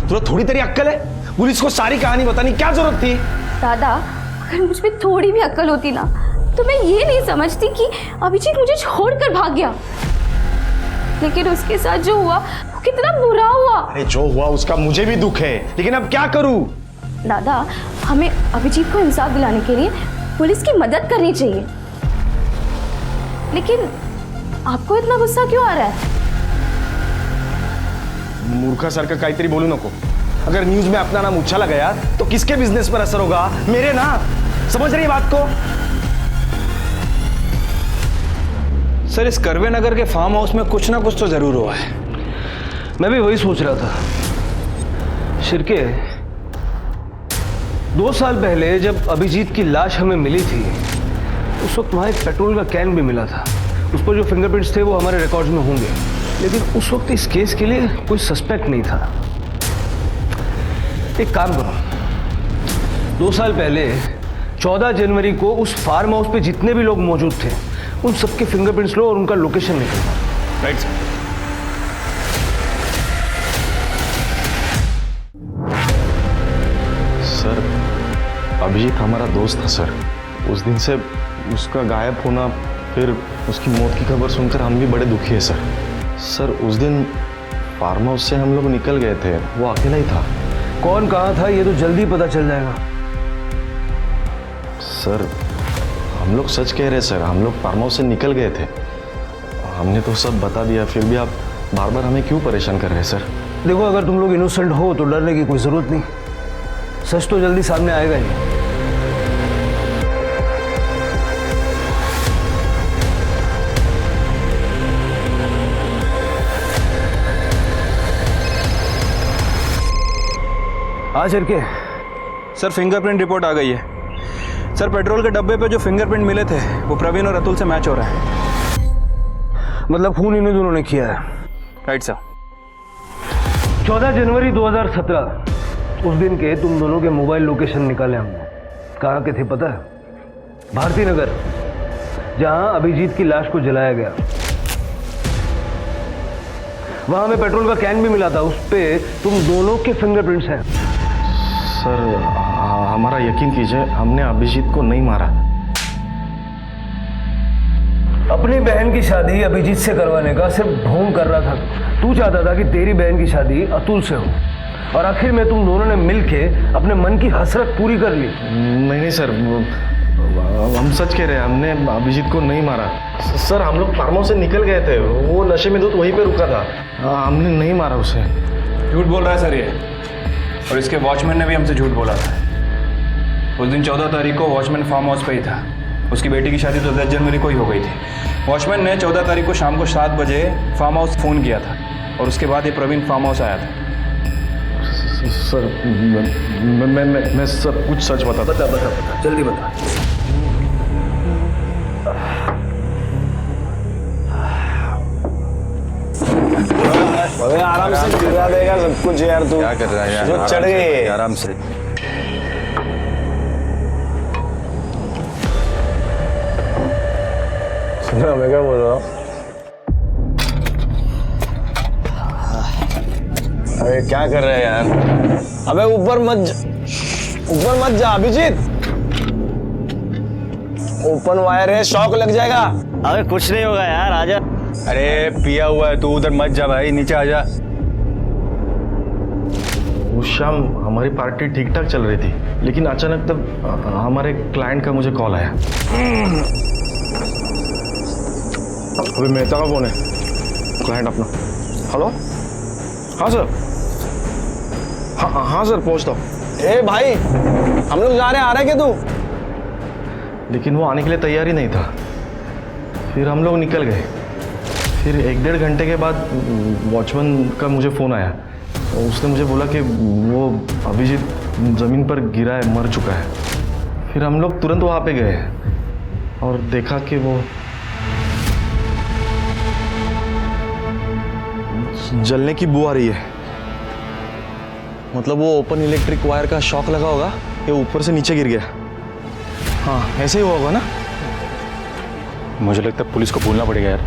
[SPEAKER 3] तो थोड़ी तेरी अक्कल है? पुलिस को सारी कहानी बतानी क्या जरूरत थी?
[SPEAKER 1] दादा अगर मुझ में थोड़ी भी अक्ल होती ना तो मैं ये नहीं समझती कि अभिजीत मुझे छोड़कर भाग गया। लेकिन उसके साथ जो हुआ वो कितना बुरा हुआ।
[SPEAKER 3] अरे जो हुआ उसका मुझे भी दुख है, लेकिन अब क्या करूं?
[SPEAKER 1] दादा हमें अभिजीत को इंसाफ दिलाने के लिए पुलिस की मदद करनी चाहिए। लेकिन आपको इतना गुस्सा क्यों आ रहा है?
[SPEAKER 3] मूर्खासारखं काहीतरी बोलू नको। अगर न्यूज में अपना नाम उछाला गया तो किसके बिजनेस पर असर होगा? मेरे ना। समझ रही बात को?
[SPEAKER 9] सर इस करवे नगर के फार्म हाउस में कुछ ना कुछ तो जरूर हुआ है।
[SPEAKER 12] मैं भी वही सोच रहा था। शिरके, 2 साल पहले जब अभिजीत की लाश हमें मिली थी उस वक्त वहाँ एक पेट्रोल का कैन भी मिला था। उस पर जो फिंगरप्रिंट्स थे वो हमारे रिकॉर्ड्स में होंगे, लेकिन उस वक्त इस केस के लिए कोई सस्पेक्ट नहीं था। एक काम करो, 2 साल पहले 14 जनवरी को उस फार्म हाउस पे जितने भी लोग मौजूद थे उन सबके फिंगरप्रिंट्स लो और उनका लोकेशन निकालो।
[SPEAKER 3] Right sir. अभिजीत हमारा दोस्त था सर। उस दिन से उसका गायब होना, फिर उसकी मौत की खबर सुनकर हम भी बड़े दुखी है सर। सर उस दिन फार्म हाउस से हम लोग निकल गए थे, वो अकेला ही था।
[SPEAKER 12] कौन कहाँ था ये तो जल्दी पता चल जाएगा।
[SPEAKER 3] सर हम लोग सच कह रहे हैं सर, हम लोग फार्म हाउस से निकल गए थे। हमने तो सब बता दिया, फिर भी आप बार बार हमें क्यों परेशान कर रहे हैं सर?
[SPEAKER 12] देखो, अगर तुम लोग इनोसेंट हो तो डरने की कोई जरूरत नहीं, सच तो जल्दी सामने आएगा ही। हाँ चरके।
[SPEAKER 9] सर फिंगरप्रिंट रिपोर्ट आ गई है। सर पेट्रोल के डब्बे पे जो फिंगरप्रिंट मिले थे वो प्रवीण और अतुल से मैच हो रहा है।
[SPEAKER 12] मतलब खून इन्हें दोनों ने किया है?
[SPEAKER 9] Right sir.
[SPEAKER 12] 14 जनवरी 2017 उस दिन के तुम दोनों के मोबाइल लोकेशन निकाले हमने। कहाँ के थे पता है? भारती नगर, जहां अभिजीत की लाश को जलाया गया। वहां हमें पेट्रोल का कैन भी मिला था, उस पे तुम दोनों के फिंगरप्रिंट्स हैं।
[SPEAKER 3] सर हमारा यकीन कीजिए, हमने अभिजीत को नहीं मारा।
[SPEAKER 12] अपनी बहन की शादी अभिजीत से करवाने का सिर्फ ढोंग कर रहा था। तू चाहता था कि तेरी बहन की शादी अतुल से हो, और आखिर में तुम दोनों ने मिलके अपने मन की हसरत पूरी कर ली।
[SPEAKER 3] नहीं सर, हम सच कह रहे हैं, हमने अभिजीत को नहीं मारा। सर हम लोग फार्म हाउस से निकल गए थे, वो नशे में तो वहीं पे रुका था। हमने नहीं मारा उसे।
[SPEAKER 9] झूठ बोल रहा है सर ये, और इसके वॉचमैन ने भी हमसे झूठ बोला था। उस दिन 14 तारीख को वॉचमैन फार्म हाउस पे ही था। उसकी बेटी की शादी तो 10 जनवरी को ही हो गई थी। वॉचमैन ने 14 तारीख को शाम को 7 बजे फार्म हाउस फ़ोन किया था, और उसके बाद ये प्रवीण फार्म हाउस आया था।
[SPEAKER 3] सर मैं सब कुछ सच बताता।
[SPEAKER 12] बता जल्दी बता।
[SPEAKER 11] अबे आराम से गिरा देगा सब कुछ यार। तू
[SPEAKER 3] क्या कर रहा है यार?
[SPEAKER 11] जो चढ़ गए
[SPEAKER 3] आराम से।
[SPEAKER 11] सुनो मैं क्या बोल रहा हूँ? अबे क्या कर रहे हैं यार? अबे ऊपर मत जा अभिजीत, ओपन वायर है, शॉक लग जाएगा।
[SPEAKER 6] अबे कुछ नहीं होगा यार, आजा।
[SPEAKER 2] अरे पिया हुआ है, तू उधर मत जा भाई, नीचे आ जा।
[SPEAKER 3] उस शाम हमारी पार्टी ठीक ठाक चल रही थी, लेकिन अचानक तब हमारे क्लाइंट का मुझे कॉल आया। अभी मेहता का फोन है, क्लाइंट अपना। हेलो, हाँ सर। हाँ सर, पहुंचता हूँ।
[SPEAKER 11] ए भाई, हम लोग जा रहे हैं, आ रहे क्या तू?
[SPEAKER 3] लेकिन वो आने के लिए तैयार ही नहीं था। फिर हम लोग निकल गए। फिर 1-1.5 घंटे के बाद वॉचमैन का मुझे फ़ोन आया। उसने मुझे बोला कि वो अभिजीत ज़मीन पर गिरा है, मर चुका है। फिर हम लोग तुरंत वहाँ पे गए और देखा कि वो जलने की बू आ रही है। मतलब वो ओपन इलेक्ट्रिक वायर का शॉक लगा होगा, ये ऊपर से नीचे गिर गया। हाँ ऐसे ही हुआ होगा ना।
[SPEAKER 2] मुझे लगता है पुलिस को बोलना पड़ेगा यार।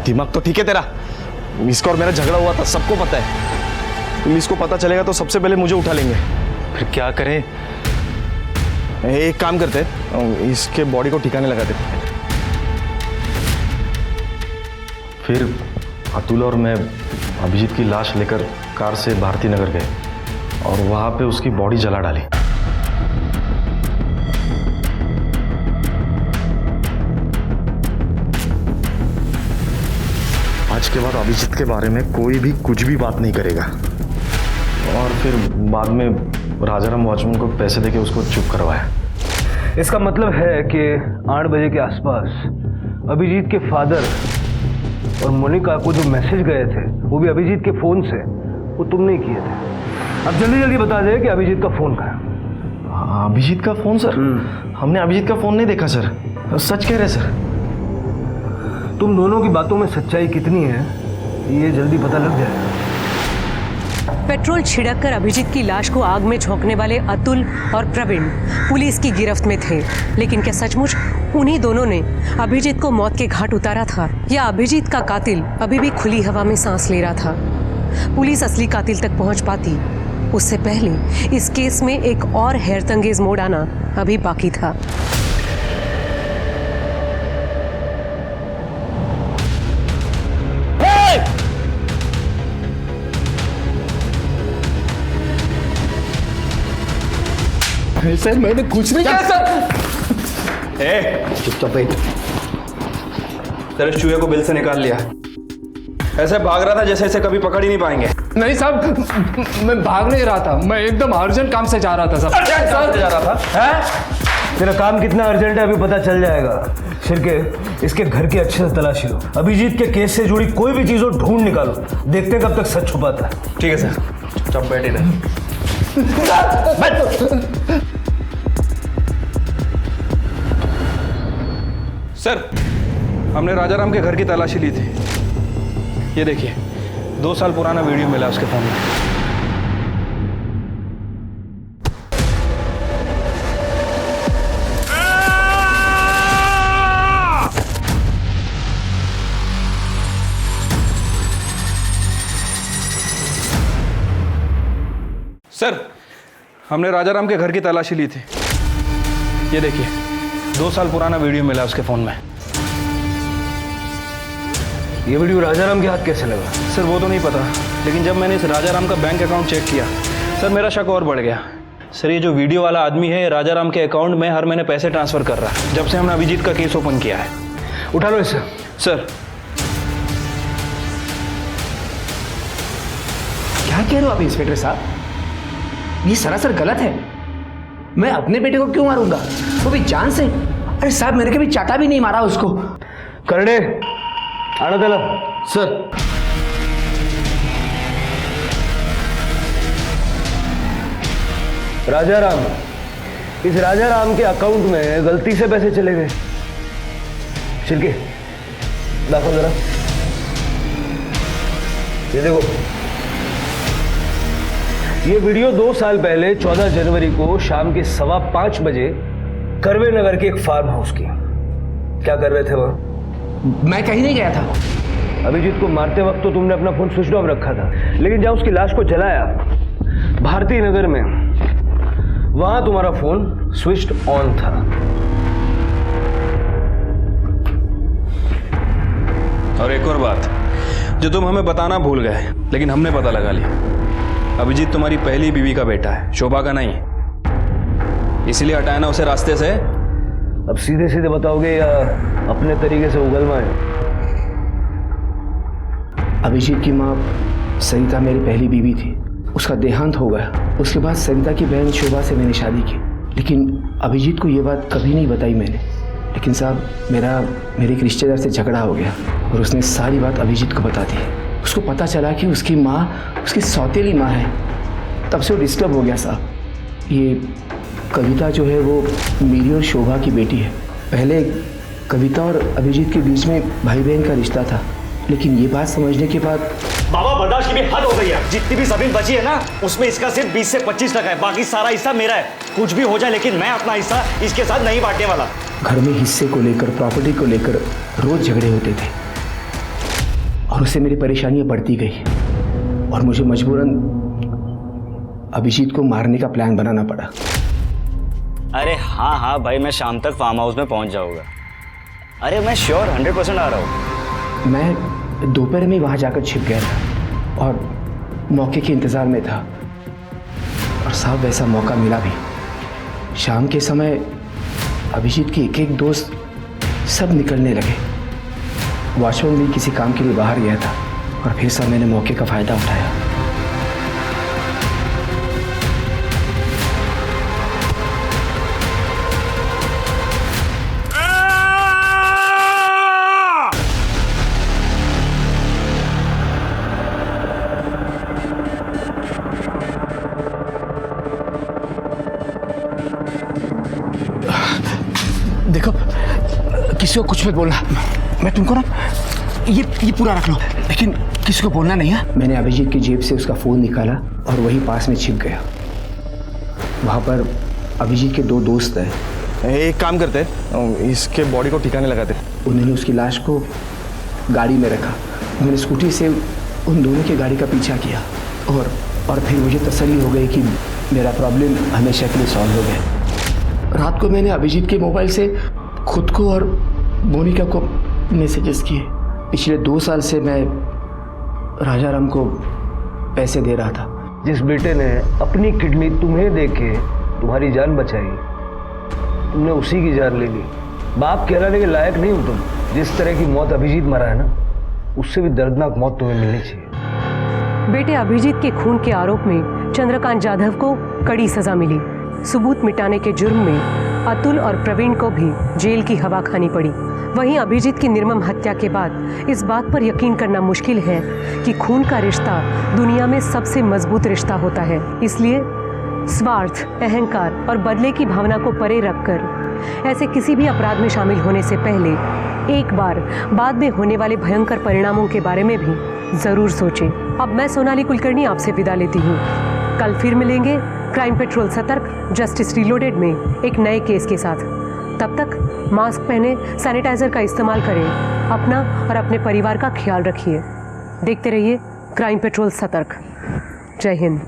[SPEAKER 3] दिमाग तो ठीक है तेरा, इसका और मेरा झगड़ा हुआ था, सबको पता है। पुलिस को पता चलेगा तो सबसे पहले मुझे उठा लेंगे।
[SPEAKER 2] फिर क्या करें?
[SPEAKER 3] एक काम करते हैं, इसके बॉडी को ठिकाने लगाते। फिर अतुल और मैं अभिजीत की लाश लेकर कार से भारती नगर गए और वहां पे उसकी बॉडी जला डाली। आज के बाद अभिजीत के बारे में कोई भी कुछ भी बात नहीं करेगा। और फिर बाद में राजाराम वॉचमैन को पैसे देके उसको चुप करवाया।
[SPEAKER 12] इसका मतलब है कि 8 बजे के आसपास अभिजीत के फादर और मोनिका को जो मैसेज गए थे, वो भी अभिजीत के फोन से, वो तुमने ही किए थे। अब जल्दी जल्दी बता दे कि अभिजीत का फोन कहाँ है?
[SPEAKER 3] अभिजीत का फोन सर? हमने अभिजीत का फोन नहीं देखा सर। सच कह रहे सर।
[SPEAKER 12] तुम दोनों की बातों में सच्चाई कितनी है ये जल्दी पता लग जाएगा।
[SPEAKER 8] पेट्रोल छिड़ककर अभिजीत की लाश को आग में झोंकने वाले अतुल और प्रवीण पुलिस की गिरफ्त में थे, लेकिन क्या सचमुच उन्हीं दोनों ने अभिजीत को मौत के घाट उतारा था, या अभिजीत का कातिल अभी भी खुली हवा में सांस ले रहा था? पुलिस असली कातिल तक पहुंच पाती उससे पहले इस केस में एक और हैरतंगेज मोड़ आना अभी बाकी था।
[SPEAKER 13] सर मैंने कुछ नहीं किया सर।
[SPEAKER 12] चुपचाप बैठ।
[SPEAKER 9] सर इस चूहे को बिल से निकाल लिया। ऐसे भाग रहा था जैसे इसे कभी पकड़ ही नहीं पाएंगे।
[SPEAKER 14] नहीं साहब, मैं भाग नहीं रहा था, मैं एकदम अर्जेंट काम से जा रहा था साहब।
[SPEAKER 9] सर जा रहा था है?
[SPEAKER 12] तेरा काम कितना अर्जेंट है अभी पता चल जाएगा। छिड़के इसके घर की अच्छे से तलाशी लो। अभिजीत के केस से जुड़ी कोई भी चीज़ हो ढूंढ निकालो। देखते हैं कब तक सच छुपाता है।
[SPEAKER 9] ठीक है सर, चुप बैठे रहे। सर हमने राजाराम के घर की तलाशी ली थी। ये देखिए, 2 साल पुराना वीडियो मिला उसके फ़ोन में। सर, हमने राजाराम के घर की तलाशी ली थी। ये देखिए, 2 साल पुराना वीडियो मिला उसके फ़ोन में।
[SPEAKER 12] ये वीडियो राजाराम के हाथ कैसे लगा?
[SPEAKER 9] सर वो तो नहीं पता, लेकिन जब मैंने इस राजाराम का बैंक अकाउंट चेक किया सर, मेरा शक और बढ़ गया। सर ये जो वीडियो वाला आदमी है राजाराम के अकाउंट में हर महीने पैसे ट्रांसफ़र कर रहा है, जब से हमने अभिजीत का केस ओपन किया है।
[SPEAKER 12] उठा लो इसे।
[SPEAKER 9] सर
[SPEAKER 4] क्या कह रहे हो आप इंस्पेक्टर साहब? ये सरासर गलत है। मैं अपने बेटे को क्यों मारूंगा, वो भी जान से? अरे साहब, मैंने कभी चाटा भी नहीं मारा उसको।
[SPEAKER 12] करणे आना त्याला। सर राजाराम, इस राजाराम के अकाउंट में गलती से पैसे चले गए। छिलके दाखिल जरा। ये देखो, ये वीडियो 2 साल पहले 14 जनवरी को शाम के 5:15 बजे करवे नगर के एक फार्म हाउस की। क्या कर रहे थे वहां?
[SPEAKER 4] मैं कहीं नहीं गया था।
[SPEAKER 12] अभिजीत को मारते वक्त तो तुमने अपना फोन स्विच ऑफ रखा था, लेकिन जब उसकी लाश को जलाया भारती नगर में, वहां तुम्हारा फोन स्विच ऑन था।
[SPEAKER 9] और एक और बात जो तुम हमें बताना भूल गए, लेकिन हमने पता लगा लिया। अभिजीत तुम्हारी पहली बीवी का बेटा है, शोभा का नहीं। इसीलिए हटाया ना उसे रास्ते से।
[SPEAKER 12] अब सीधे सीधे बताओगे या अपने तरीके से उगलवाएं?
[SPEAKER 4] अभिजीत की माँ सरिता मेरी पहली बीवी थी। उसका देहांत हो गया। उसके बाद सरिता की बहन शोभा से मैंने शादी की, लेकिन अभिजीत को ये बात कभी नहीं बताई मैंने। लेकिन साहब, मेरे एक रिश्तेदार से झगड़ा हो गया और उसने सारी बात अभिजीत को बता दी। उसको पता चला कि उसकी माँ उसकी सौतेली माँ है। तब से वो डिस्टर्ब हो गया साहब। ये कविता जो है वो मेरी और शोभा की बेटी है। पहले कविता और अभिजीत के बीच में भाई बहन का रिश्ता था, लेकिन ये बात समझने के बाद
[SPEAKER 6] बाबा बर्दाश्त की भी हद हो गई है। जितनी भी जमीन बची है ना, उसमें इसका सिर्फ 20 से 25% है, बाकी सारा हिस्सा मेरा है। कुछ भी हो जाए, लेकिन मैं अपना हिस्सा इसके साथ नहीं बांटने वाला।
[SPEAKER 4] घर में हिस्से को लेकर, प्रॉपर्टी को लेकर रोज झगड़े होते थे और उससे मेरी परेशानियां बढ़ती गई और मुझे मजबूरन अभिजीत को मारने का प्लान बनाना पड़ा।
[SPEAKER 6] अरे हाँ भाई, मैं शाम तक फार्म हाउस में पहुंच जाऊंगा। अरे मैं श्योर 100% आ रहा हूँ।
[SPEAKER 4] मैं दोपहर में वहाँ जाकर छिप गया था और मौके के इंतज़ार में था, और साहब वैसा मौका मिला भी। शाम के समय अभिजीत के एक दोस्त सब निकलने लगे। वॉचमैन भी किसी काम के लिए बाहर गया था और फिर साहब मैंने मौके का फ़ायदा उठाया। देखो, किसी को कुछ मत बोलना। मैं तुमको ना ये पूरा रख लो, लेकिन किसी को बोलना नहीं है। मैंने अभिजीत की जेब से उसका फ़ोन निकाला और वही पास में छिप गया। वहाँ पर अभिजीत के 2 दोस्त हैं।
[SPEAKER 3] एक काम करते हैं, इसके बॉडी को ठिकाने लगाते।
[SPEAKER 4] उन्होंने उसकी लाश को गाड़ी में रखा। मैंने स्कूटी से उन दोनों की गाड़ी का पीछा किया और फिर मुझे तसल्ली हो गई कि मेरा प्रॉब्लम हमेशा के लिए सॉल्व हो गया। रात को मैंने अभिजीत के मोबाइल से खुद को और मोनिका को मैसेजेस किए। पिछले 2 साल से मैं राजाराम को पैसे दे रहा था।
[SPEAKER 12] जिस बेटे ने अपनी किडनी तुम्हें देके तुम्हारी जान बचाई, तुमने उसी की जान ले ली। बाप कहलाने के लायक नहीं हो तुम। जिस तरह की मौत अभिजीत मरा है ना, उससे भी दर्दनाक मौत तुम्हें मिलनी चाहिए।
[SPEAKER 8] बेटे अभिजीत के खून के आरोप में चंद्रकांत जाधव को कड़ी सजा मिली। सबूत मिटाने के जुर्म में अतुल और प्रवीण को भी जेल की हवा खानी पड़ी। वहीं अभिजीत की निर्मम हत्या के बाद इस बात पर यकीन करना मुश्किल है कि खून का रिश्ता दुनिया में सबसे मजबूत रिश्ता होता है। इसलिए स्वार्थ, अहंकार और बदले की भावना को परे रखकर ऐसे किसी भी अपराध में शामिल होने से पहले एक बार बाद में होने वाले भयंकर परिणामों के बारे में भी ज़रूर सोचें। अब मैं सोनाली कुलकर्णी आपसे विदा लेती हूँ। कल फिर मिलेंगे क्राइम पेट्रोल सतर्क जस्टिस रीलोडेड में एक नए केस के साथ। तब तक मास्क पहने, सैनिटाइजर का इस्तेमाल करें, अपना और अपने परिवार का ख्याल रखिए। देखते रहिए क्राइम पेट्रोल सतर्क। जय हिंद।